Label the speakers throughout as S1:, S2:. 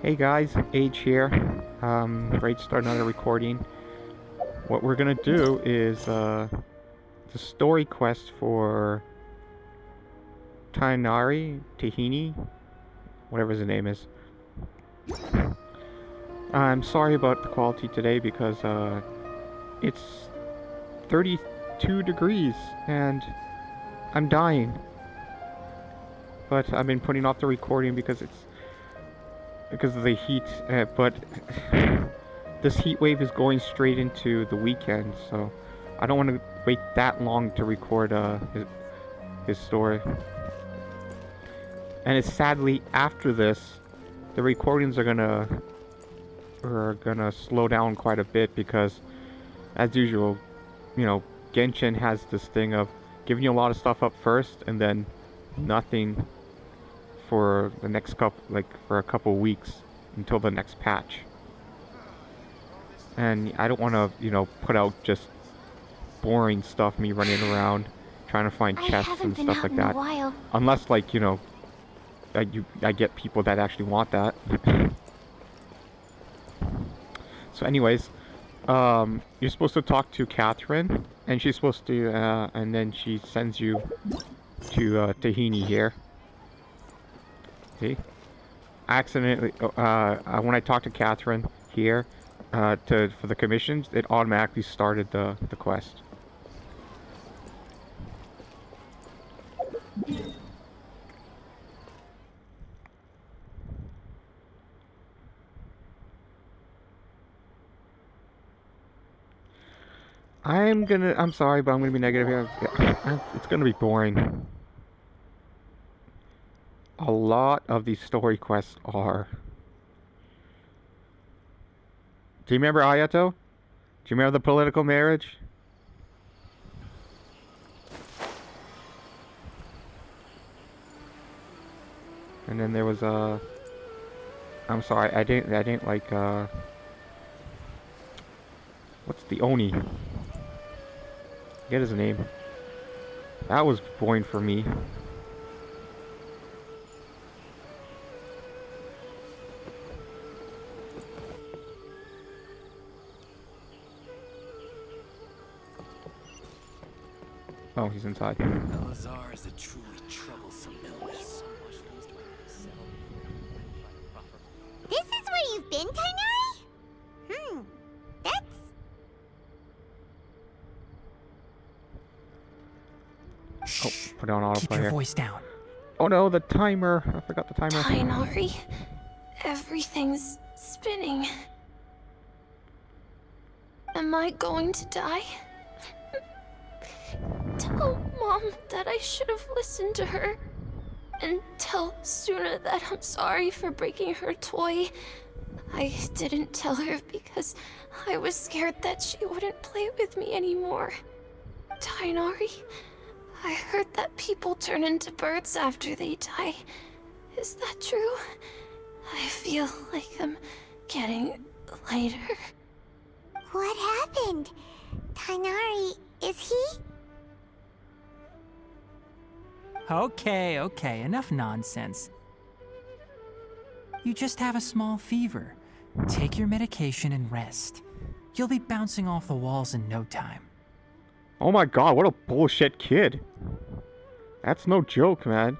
S1: Hey guys, Age here. Ready to start another recording. What we're gonna do is the story quest for Tahini, whatever his name is. I'm sorry about the quality today because it's 32 degrees and I'm dying. But I've been putting off the recording because of the heat, but this heat wave is going straight into the weekend, so I don't want to wait that long to record his story. And it's sadly after this, the recordings are gonna slow down quite a bit because, as usual, you know, Genshin has this thing of giving you a lot of stuff up first and then nothing for the next for a couple weeks until the next patch. And I don't want to, put out just boring stuff, me running around trying to find chests and stuff like that. Unless, I get people that actually want that. So anyways, you're supposed to talk to Catherine, and she's supposed to, and then she sends you to Tahini here. See? Accidentally, when I talked to Catherine here, for the commissions, it automatically started the quest. I'm sorry, but I'm gonna be negative here. It's gonna be boring. A lot of these story quests are. Do you remember Ayato? Do you remember the political marriage? And then there was I'm sorry, I didn't like what's the Oni? Get his name. That was boring for me. Oh, he's inside.
S2: Elazar is a truly troublesome illness.
S3: This is where you've been, Tainari? That's...
S1: Oh, put it on autoplay.
S4: Keep your
S1: here.
S4: voice down.
S1: Oh no, the timer. I forgot the timer.
S5: Tainari, everything's spinning. Am I going to die? Tell Mom that I should have listened to her. And tell Suna that I'm sorry for breaking her toy. I didn't tell her because I was scared that she wouldn't play with me anymore. Tainari, I heard that people turn into birds after they die. Is that true? I feel like I'm getting lighter.
S3: What happened? Tainari, is he?
S4: Okay, enough nonsense. You just have a small fever. Take your medication and rest. You'll be bouncing off the walls in no time.
S1: Oh my god, what a bullshit kid. That's no joke, man.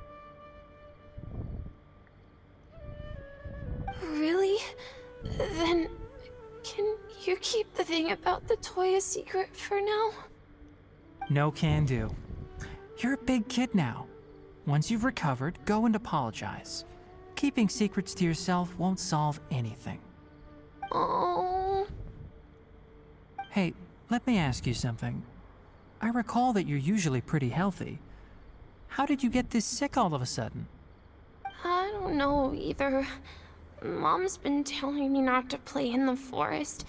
S5: Really? Then, can you keep the thing about the toy a secret for now?
S4: No can do. You're a big kid now. Once you've recovered, go and apologize. Keeping secrets to yourself won't solve anything.
S5: Oh.
S4: Hey, let me ask you something. I recall that you're usually pretty healthy. How did you get this sick all of a sudden?
S5: I don't know either. Mom's been telling me not to play in the forest.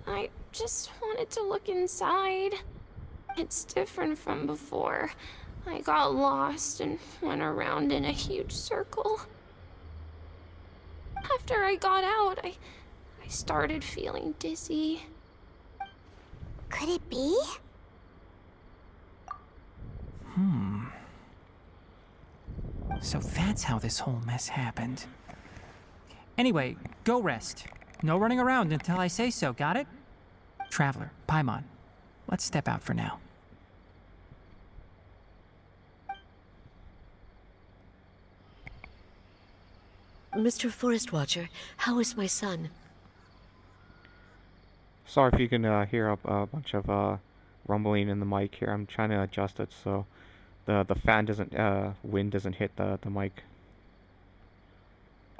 S5: I just wanted to look inside. It's different from before. I got lost and went around in a huge circle. After I got out, I started feeling dizzy.
S3: Could it be?
S4: So that's how this whole mess happened. Anyway, go rest. No running around until I say so, got it? Traveler, Paimon, let's step out for now.
S6: Mr. Forest Watcher, how is my son?
S1: Sorry if you can hear a bunch of rumbling in the mic here. I'm trying to adjust it so the fan doesn't wind doesn't hit the mic.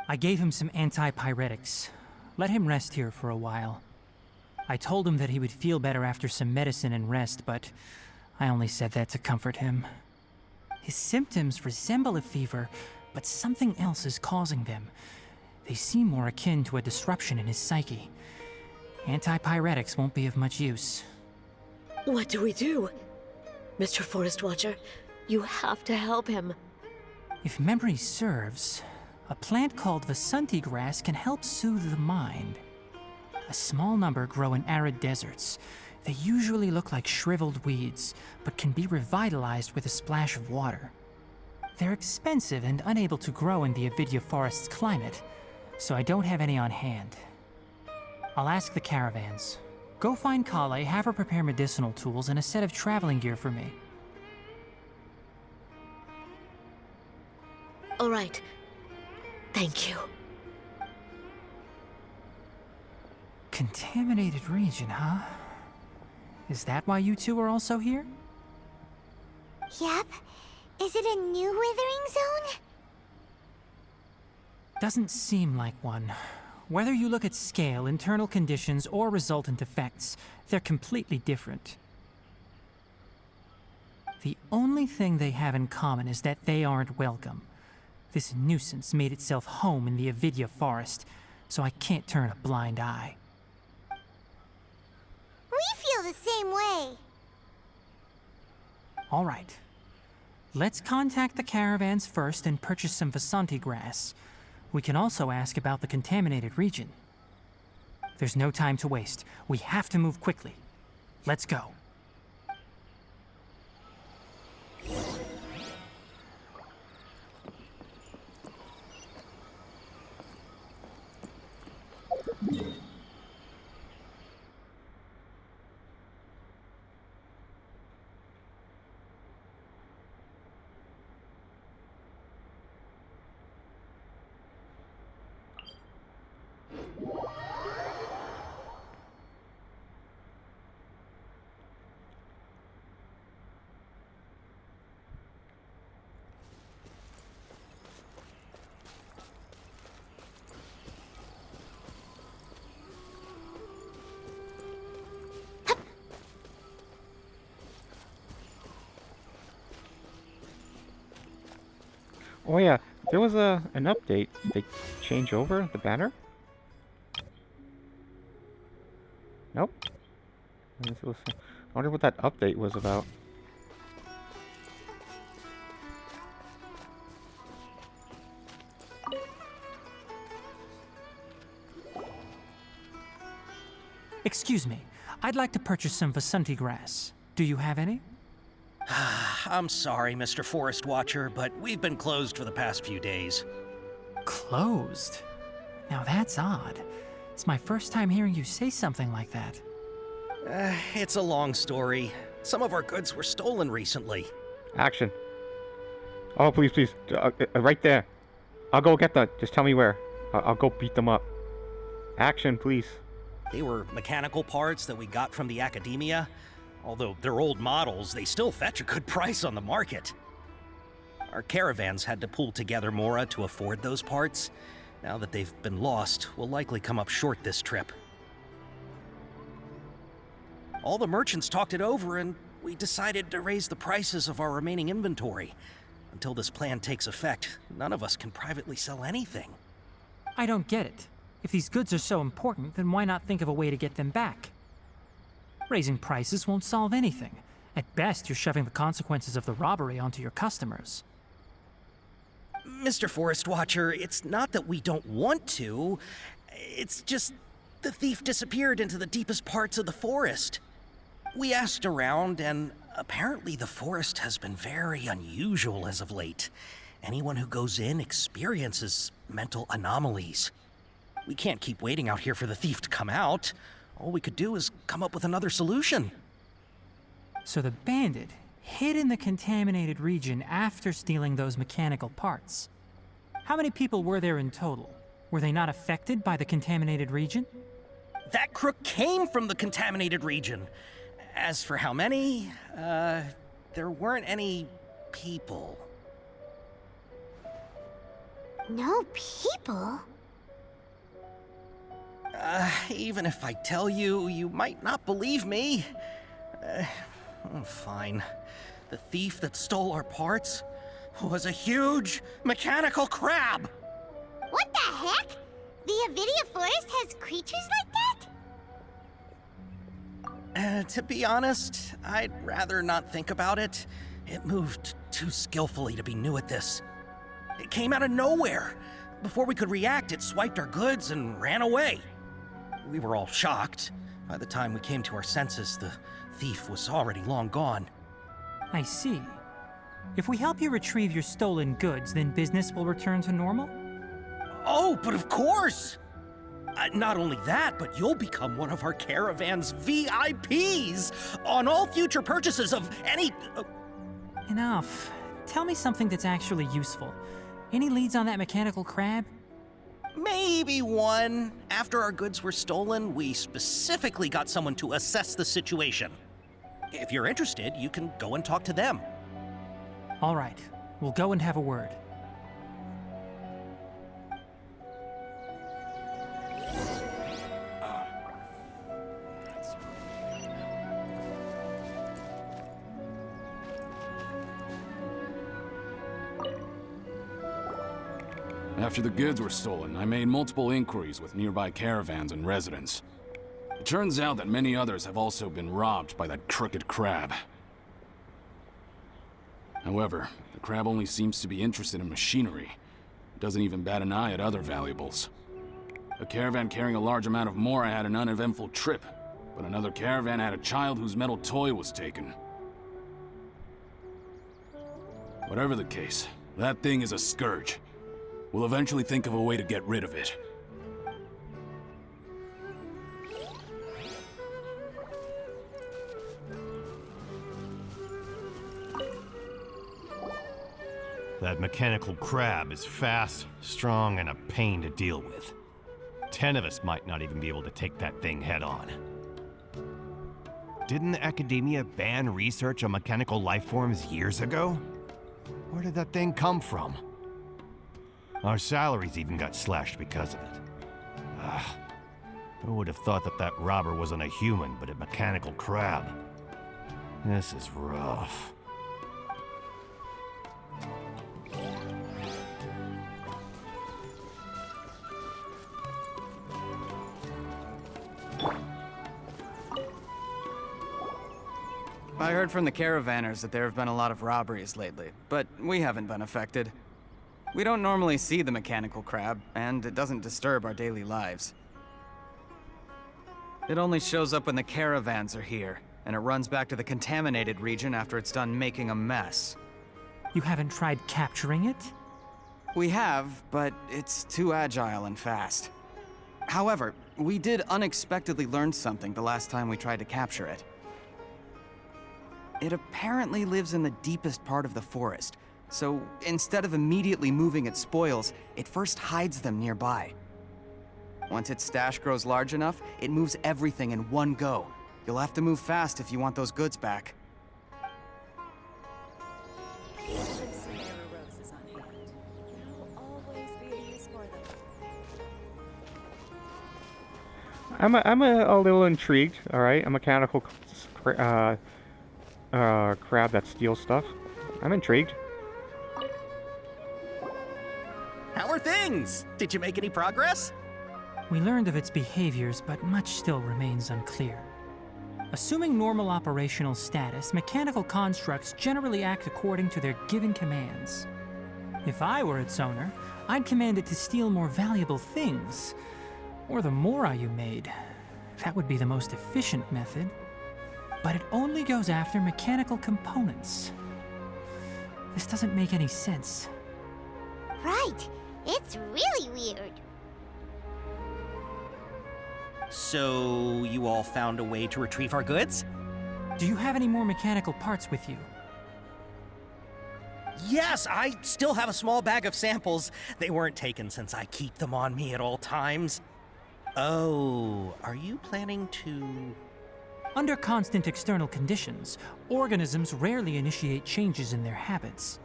S4: I gave him some antipyretics. Let him rest here for a while. I told him that he would feel better after some medicine and rest, but I only said that to comfort him. His symptoms resemble a fever, but something else is causing them. They seem more akin to a disruption in his psyche. Antipyretics won't be of much use.
S6: What do we do? Mr. Forest Watcher, you have to help him.
S4: If memory serves, a plant called Vasanti grass can help soothe the mind. A small number grow in arid deserts. They usually look like shriveled weeds, but can be revitalized with a splash of water. They're expensive and unable to grow in the Avidya forest's climate, so I don't have any on hand. I'll ask the caravans. Go find Kale, have her prepare medicinal tools and a set of traveling gear for me.
S6: All right. Thank you.
S4: Contaminated region, huh? Is that why you two are also here?
S3: Yep. Is it a new withering zone?
S4: Doesn't seem like one. Whether you look at scale, internal conditions, or resultant effects, they're completely different. The only thing they have in common is that they aren't welcome. This nuisance made itself home in the Avidya forest, so I can't turn a blind eye.
S3: We feel the same way.
S4: All right. Let's contact the caravans first and purchase some Vasanti grass. We can also ask about the contaminated region. There's no time to waste. We have to move quickly. Let's go.
S1: Oh yeah, there was an update. Did they change over the banner? Nope. I wonder what that update was about.
S4: Excuse me. I'd like to purchase some Vasanti grass. Do you have any?
S2: I'm sorry, Mr. Forest Watcher, but we've been closed for the past few days.
S4: Closed? Now that's odd. It's my first time hearing you say something like that.
S2: It's a long story. Some of our goods were stolen recently.
S1: Action. Oh, please, please. Right there. I'll go get that. Just tell me where. I'll go beat them up. Action, please.
S2: They were mechanical parts that we got from the academia. Although they're old models, they still fetch a good price on the market. Our caravans had to pull together Mora to afford those parts. Now that they've been lost, we'll likely come up short this trip. All the merchants talked it over, and we decided to raise the prices of our remaining inventory. Until this plan takes effect, none of us can privately sell anything.
S4: I don't get it. If these goods are so important, then why not think of a way to get them back? Raising prices won't solve anything. At best, you're shoving the consequences of the robbery onto your customers.
S2: Mr. Forest Watcher, it's not that we don't want to. It's just the thief disappeared into the deepest parts of the forest. We asked around, and apparently the forest has been very unusual as of late. Anyone who goes in experiences mental anomalies. We can't keep waiting out here for the thief to come out. All we could do is come up with another solution.
S4: So the bandit hid in the contaminated region after stealing those mechanical parts. How many people were there in total? Were they not affected by the contaminated region?
S2: That crook came from the contaminated region. As for how many, there weren't any people.
S3: No people?
S2: Even if I tell you, you might not believe me. Fine. The thief that stole our parts was a huge mechanical crab.
S3: What the heck? The Avidia Forest has creatures like that?
S2: To be honest, I'd rather not think about it. It moved too skillfully to be new at this. It came out of nowhere. Before we could react, it swiped our goods and ran away. We were all shocked. By the time we came to our senses, the thief was already long gone.
S4: I see. If we help you retrieve your stolen goods, then business will return to normal?
S2: Oh, but of course! Not only that, but you'll become one of our caravan's VIPs on all future purchases of any...
S4: Enough. Tell me something that's actually useful. Any leads on that mechanical crab?
S2: Maybe one. After our goods were stolen, we specifically got someone to assess the situation. If you're interested, you can go and talk to them.
S4: All right. We'll go and have a word.
S7: After the goods were stolen, I made multiple inquiries with nearby caravans and residents. It turns out that many others have also been robbed by that crooked crab. However, the crab only seems to be interested in machinery. It doesn't even bat an eye at other valuables. A caravan carrying a large amount of Mora had an uneventful trip, but another caravan had a child whose metal toy was taken. Whatever the case, that thing is a scourge. We'll eventually think of a way to get rid of it.
S8: That mechanical crab is fast, strong, and a pain to deal with. 10 of us might not even be able to take that thing head on. Didn't the Academia ban research on mechanical life forms years ago? Where did that thing come from? Our salaries even got slashed because of it. Who would have thought that that robber wasn't a human, but a mechanical crab? This is rough.
S9: I heard from the caravanners that there have been a lot of robberies lately, but we haven't been affected. We don't normally see the mechanical crab, and it doesn't disturb our daily lives. It only shows up when the caravans are here, and it runs back to the contaminated region after it's done making a mess.
S4: You haven't tried capturing it?
S9: We have, but it's too agile and fast. However, we did unexpectedly learn something the last time we tried to capture it. It apparently lives in the deepest part of the forest, so instead of immediately moving its spoils, it first hides them nearby. Once its stash grows large enough, it moves everything in one go. You'll have to move fast if you want those goods back.
S10: Some Sumeru roses on hand. There will always be a use for them.
S1: I'm a little intrigued. All right, a mechanical crab that steals stuff. I'm intrigued.
S2: How are things? Did you make any progress?
S4: We learned of its behaviors, but much still remains unclear. Assuming normal operational status, mechanical constructs generally act according to their given commands. If I were its owner, I'd command it to steal more valuable things. Or the Mora you made. That would be the most efficient method. But it only goes after mechanical components. This doesn't make any sense.
S3: Right. It's really weird.
S2: So, you all found a way to retrieve our goods?
S4: Do you have any more mechanical parts with you?
S2: Yes, I still have a small bag of samples. They weren't taken since I keep them on me at all times. Oh, are you planning to...
S4: Under constant external conditions, organisms rarely initiate changes in their habits.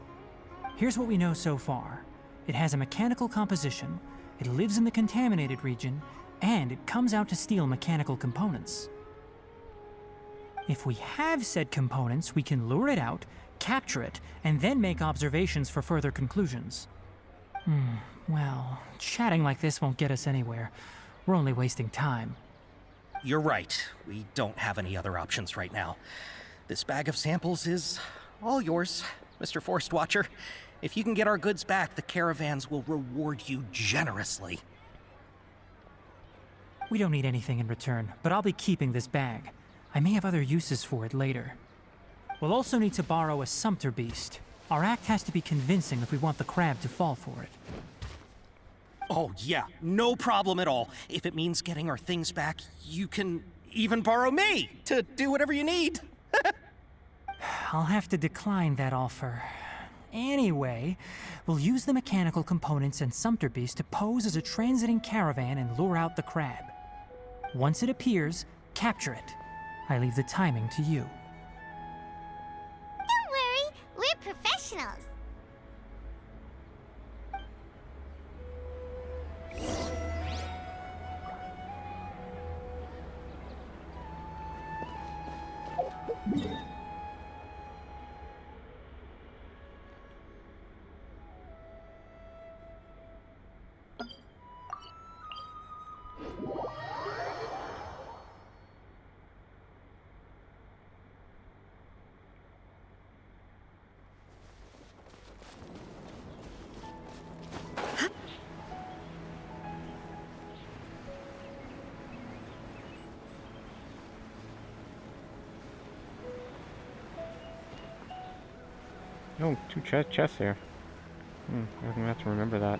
S4: Here's what we know so far. It has a mechanical composition, it lives in the contaminated region, and it comes out to steal mechanical components. If we have said components, we can lure it out, capture it, and then make observations for further conclusions. Well, chatting like this won't get us anywhere. We're only wasting time.
S2: You're right. We don't have any other options right now. This bag of samples is all yours, Mr. Forest Watcher. If you can get our goods back, the caravans will reward you generously.
S4: We don't need anything in return, but I'll be keeping this bag. I may have other uses for it later. We'll also need to borrow a sumpter beast. Our act has to be convincing if we want the crab to fall for it.
S2: Oh, yeah, no problem at all. If it means getting our things back, you can even borrow me to do whatever you need.
S4: I'll have to decline that offer. Anyway, we'll use the mechanical components and sumpter beast to pose as a transiting caravan and lure out the crab. Once it appears, capture it. I leave the timing to you.
S3: Don't worry, we're professionals.
S1: Oh, two chests here. I'm gonna have to remember that.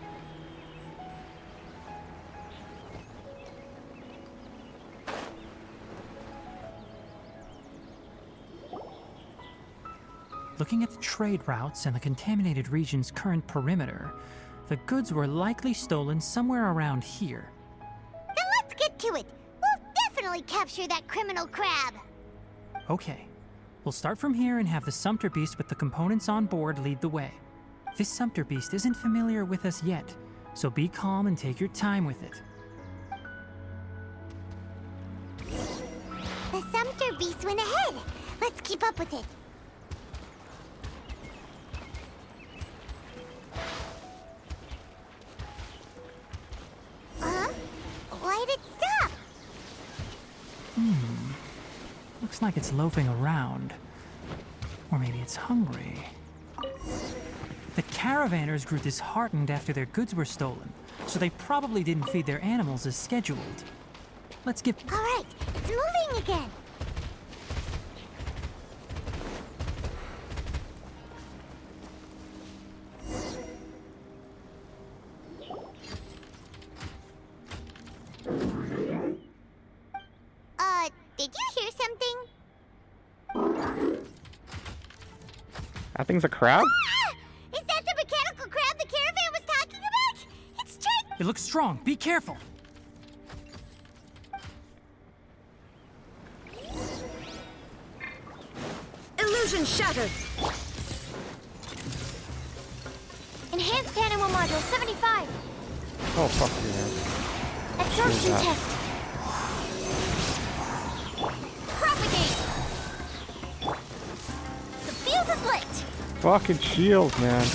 S4: Looking at the trade routes and the contaminated region's current perimeter, the goods were likely stolen somewhere around here.
S3: Then let's get to it. We'll definitely capture that criminal crab.
S4: Okay. We'll start from here and have the sumpter beast with the components on board lead the way. This sumpter beast isn't familiar with us yet, so be calm and take your time with it.
S3: The sumpter beast went ahead. Let's keep up with it. Huh? Why did it stop?
S4: Looks like it's loafing around. Or maybe it's hungry. The caravanners grew disheartened after their goods were stolen, so they probably didn't feed their animals as scheduled. Let's get...
S3: All right, it's moving again. Did you hear something?
S1: That thing's a crab?
S3: Ah! Is that the mechanical crab the caravan was talking about? It's trying...
S4: It looks strong. Be careful.
S6: Illusion shattered!
S3: Enhanced animal module 75.
S1: Oh, fuck you, man.
S3: Absorption
S1: that?
S3: test. Propagate. The fuse is lit.
S1: Fucking shield, man.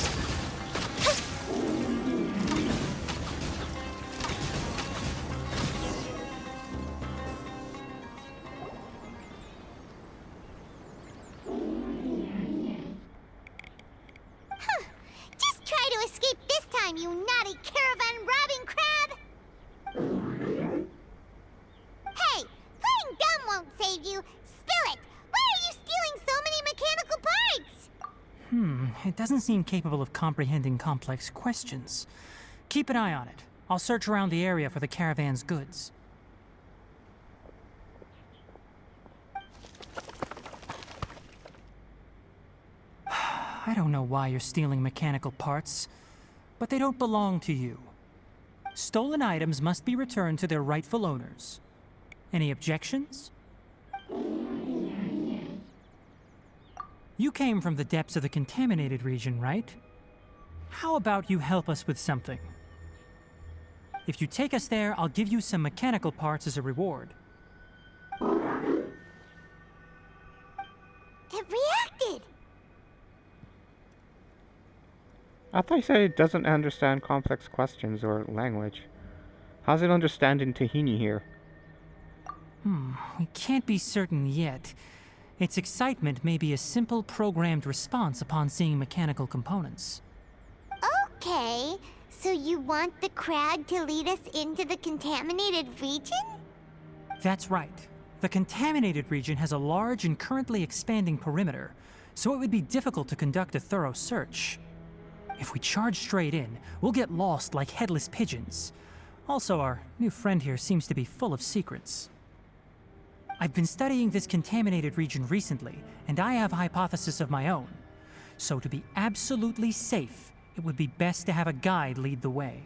S3: Just try to escape this time, you naughty caravan robbing crab! Hey, playing dumb won't save you. Spill it! Why are you stealing so many mechanical parts?
S4: It doesn't seem capable of comprehending complex questions. Keep an eye on it. I'll search around the area for the caravan's goods. I don't know why you're stealing mechanical parts, but they don't belong to you. Stolen items must be returned to their rightful owners. Any objections? You came from the depths of the contaminated region, right? How about you help us with something? If you take us there, I'll give you some mechanical parts as a reward.
S3: It reacted!
S1: I thought you said it doesn't understand complex questions or language. How's it understanding Tahini here?
S4: We can't be certain yet. Its excitement may be a simple programmed response upon seeing mechanical components.
S3: Okay, so you want the crag to lead us into the contaminated region?
S4: That's right. The contaminated region has a large and currently expanding perimeter, so it would be difficult to conduct a thorough search. If we charge straight in, we'll get lost like headless pigeons. Also, our new friend here seems to be full of secrets. I've been studying this contaminated region recently, and I have a hypothesis of my own. So to be absolutely safe, it would be best to have a guide lead the way.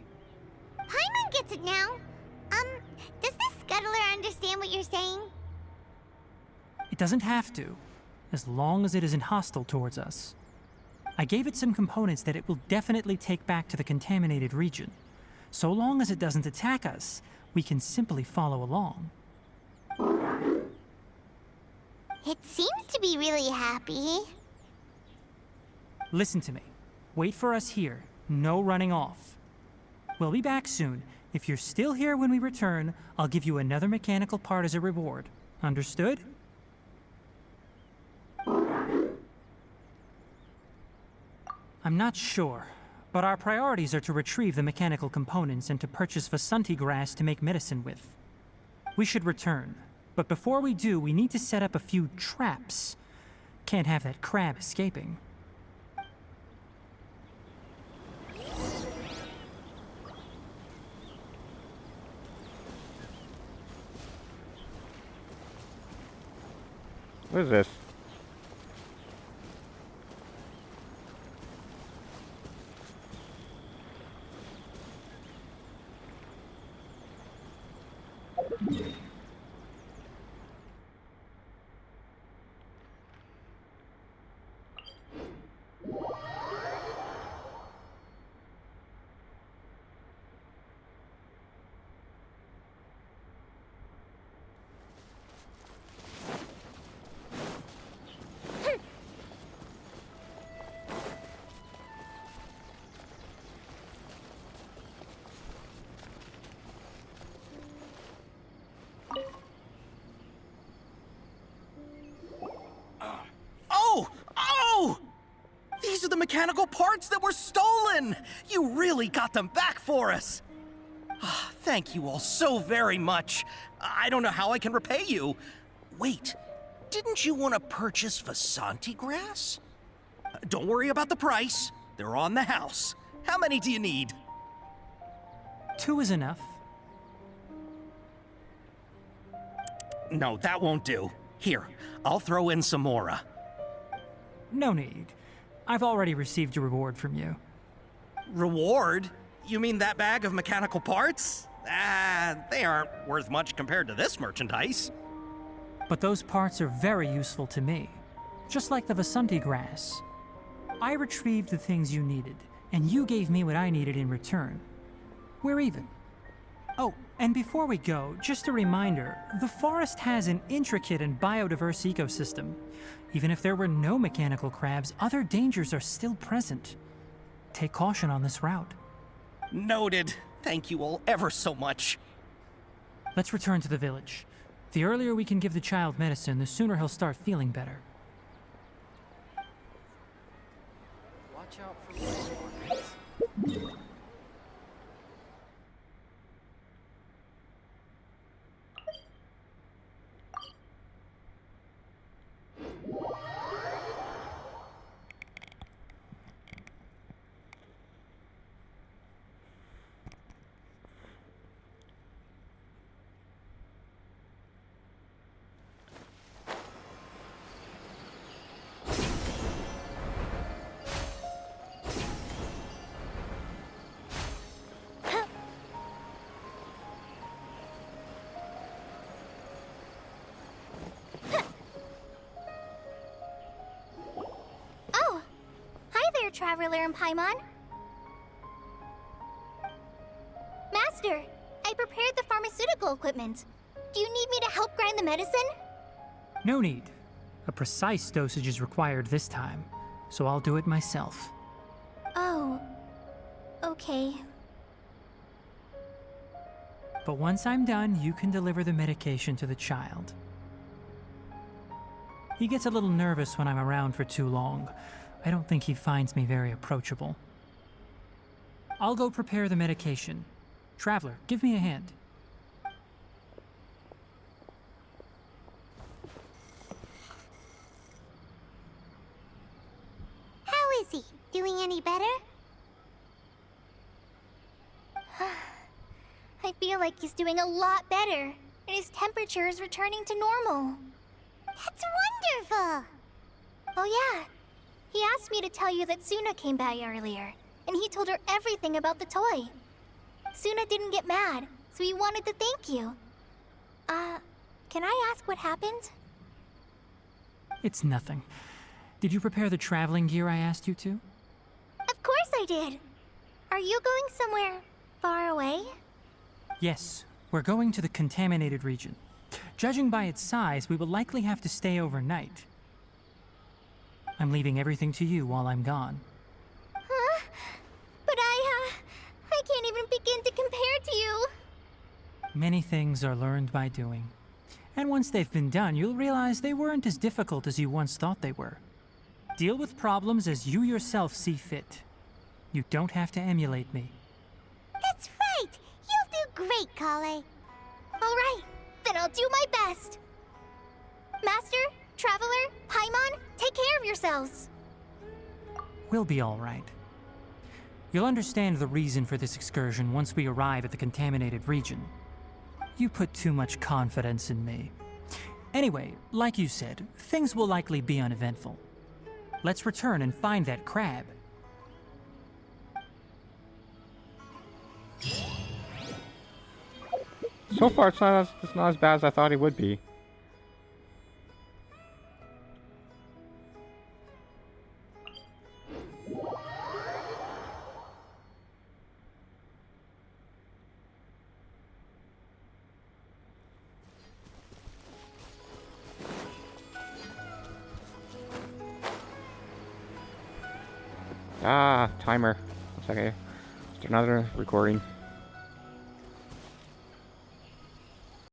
S3: Paimon gets it now. Does the scuttler understand what you're saying?
S4: It doesn't have to, as long as it isn't hostile towards us. I gave it some components that it will definitely take back to the contaminated region. So long as it doesn't attack us, we can simply follow along.
S3: It seems to be really happy.
S4: Listen to me. Wait for us here. No running off. We'll be back soon. If you're still here when we return, I'll give you another mechanical part as a reward. Understood? I'm not sure, but our priorities are to retrieve the mechanical components and to purchase Vasanti grass to make medicine with. We should return, but before we do, we need to set up a few traps. Can't have that crab escaping.
S1: What is this?
S2: Oh! These are the mechanical parts that were stolen! You really got them back for us! Thank you all so very much. I don't know how I can repay you. Wait, didn't you want to purchase Vasanti grass? Don't worry about the price. They're on the house. How many do you need?
S4: 2 is enough.
S2: No, that won't do. Here, I'll throw in some more.
S4: No need. I've already received a reward from you.
S2: Reward? You mean that bag of mechanical parts? They aren't worth much compared to this merchandise.
S4: But those parts are very useful to me. Just like the Vasanti grass. I retrieved the things you needed, and you gave me what I needed in return. We're even. Oh, and before we go, just a reminder, the forest has an intricate and biodiverse ecosystem. Even if there were no mechanical crabs, other dangers are still present. Take caution on this route.
S2: Noted. Thank you all ever so much.
S4: Let's return to the village. The earlier we can give the child medicine, the sooner he'll start feeling better.
S9: Watch out for roadblocks.
S3: Traveler and Paimon. Master, I prepared the pharmaceutical equipment. Do you need me to help grind the medicine?
S4: No need. A precise dosage is required this time, so I'll do it myself.
S3: Oh, okay.
S4: But once I'm done, you can deliver the medication to the child. He gets a little nervous when I'm around for too long. I don't think he finds me very approachable. I'll go prepare the medication. Traveler, give me a hand.
S3: How is he? Doing any better? I feel like he's doing a lot better, and his temperature is returning to normal. That's wonderful! Oh yeah, he asked me to tell you that Suna came by earlier, and he told her everything about the toy. Suna didn't get mad, so he wanted to thank you. Can I ask what happened?
S4: It's nothing. Did you prepare the traveling gear I asked you to?
S3: Of course I did! Are you going somewhere far away?
S4: Yes, we're going to the contaminated region. Judging by its size, we will likely have to stay overnight. I'm leaving everything to you while I'm gone.
S3: Huh? But I can't even begin to compare to you.
S4: Many things are learned by doing. And once they've been done, you'll realize they weren't as difficult as you once thought they were. Deal with problems as you yourself see fit. You don't have to emulate me.
S3: That's right! You'll do great, Kale. Alright, then I'll do my best. Master, Traveler, Paimon, take care of yourselves.
S4: We'll be all right. You'll understand the reason for this excursion once we arrive at the contaminated region. You put too much confidence in me. Anyway, like you said, things will likely be uneventful. Let's return and find that crab.
S1: So far, it's not as bad as I thought it would be. Ah, timer. Looks like I just another recording.